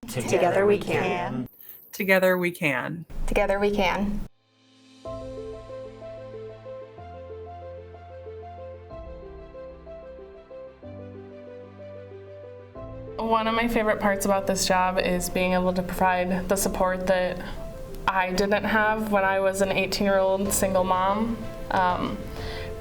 Together we can. Together we can. Together we can. One of my favorite parts about this job is being able to provide the support that I didn't have when I was an 18-year-old single mom.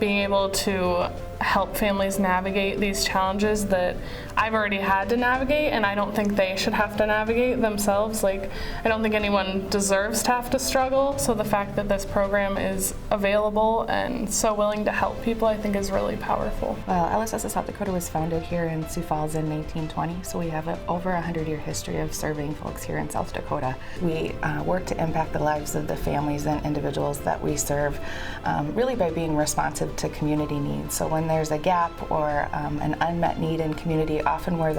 Being able to help families navigate these challenges that I've already had to navigate, and I don't think they should have to navigate themselves. Like, I don't think anyone deserves to have to struggle, so the fact that this program is available and so willing to help people, I think is really powerful. Well, LSS of South Dakota was founded here in Sioux Falls in 1920, so we have over a 100-year history of serving folks here in South Dakota. We work to impact the lives of the families and individuals that we serve, really by being responsive to community needs. So when there's a gap or an unmet need in community, often we're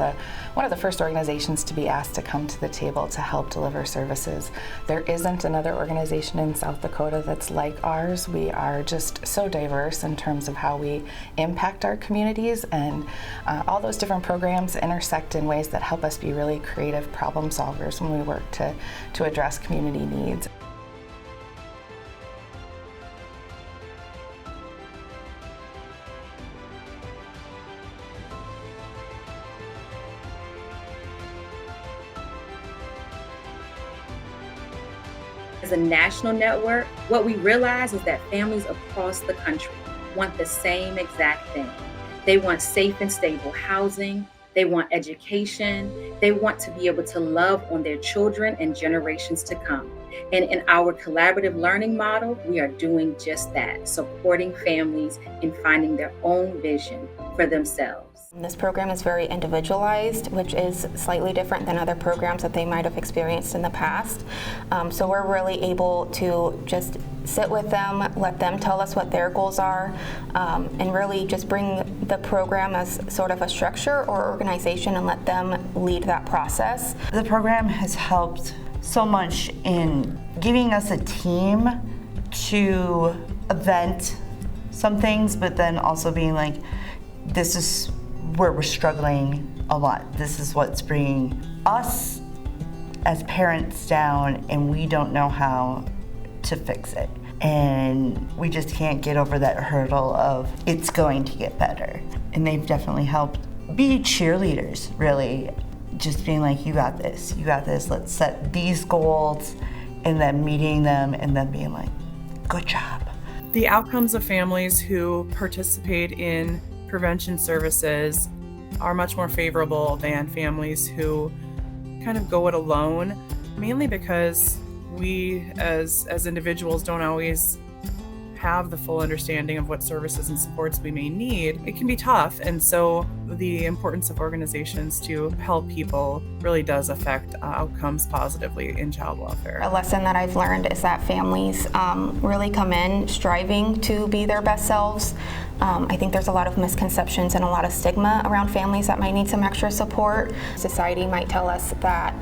one of the first organizations to be asked to come to the table to help deliver services. There isn't another organization in South Dakota that's like ours. We are just so diverse in terms of how we impact our communities, and all those different programs intersect in ways that help us be really creative problem solvers when we work to address community needs. As a national network, what we realize is that families across the country want the same exact thing. They want safe and stable housing. They want education. They want to be able to love on their children and generations to come. And in our collaborative learning model, we are doing just that, supporting families in finding their own vision for themselves. This program is very individualized, which is slightly different than other programs that they might have experienced in the past. So we're really able to just sit with them, let them tell us what their goals are, and really just bring the program as sort of a structure or organization and let them lead that process. The program has helped so much in giving us a team to event some things, but then also being like, this is where we're struggling a lot. This is what's bringing us as parents down, and we don't know how to fix it. And we just can't get over that hurdle of it's going to get better. And they've definitely helped be cheerleaders, really. Just being like, you got this, let's set these goals, and then meeting them and then being like, good job. The outcomes of families who participate in prevention services are much more favorable than families who kind of go it alone, mainly because we as individuals don't always have the full understanding of what services and supports we may need. It can be tough, and so the importance of organizations to help people really does affect outcomes positively in child welfare. A lesson that I've learned is that families really come in striving to be their best selves. I think there's a lot of misconceptions and a lot of stigma around families that might need some extra support. Society might tell us that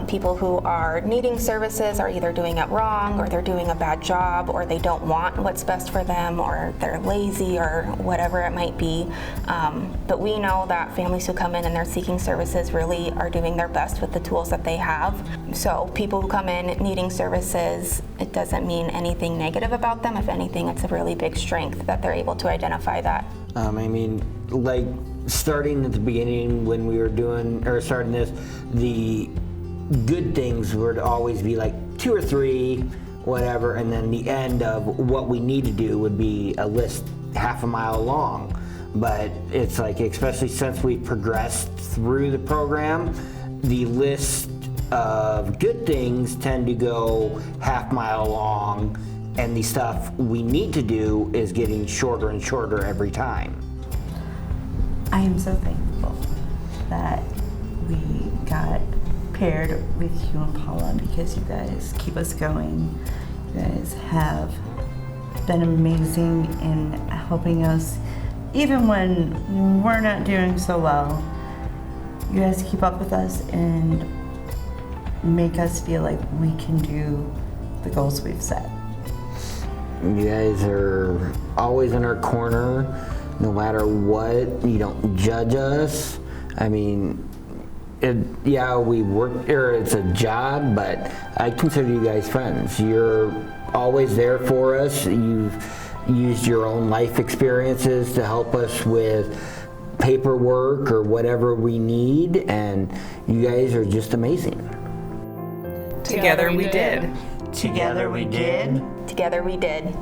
people who are needing services are either doing it wrong, or they're doing a bad job, or they don't want what's best for them, or they're lazy, or whatever it might be. But we know that families who come in and they're seeking services really are doing their best with the tools that they have. So people who come in needing services, it doesn't mean anything negative about them. If anything, it's a really big strength that they're able to identify that. I mean, like starting at the beginning when we were starting this, the good things would always be like 2 or 3, whatever, and then the end of what we need to do would be a list half a mile long. But it's like, especially since we've progressed through the program, the list of good things tend to go half mile long, and the stuff we need to do is getting shorter and shorter every time. I am so thankful that we got paired with you and Paula, because you guys keep us going. You guys have been amazing in helping us, even when we're not doing so well. You guys keep up with us and make us feel like we can do the goals we've set. You guys are always in our corner, no matter what. You don't judge us. I mean, yeah, we work, or it's a job, but I consider you guys friends. You're always there for us. You've used your own life experiences to help us with paperwork or whatever we need, and you guys are just amazing. Together we did. Together we did. Together we did.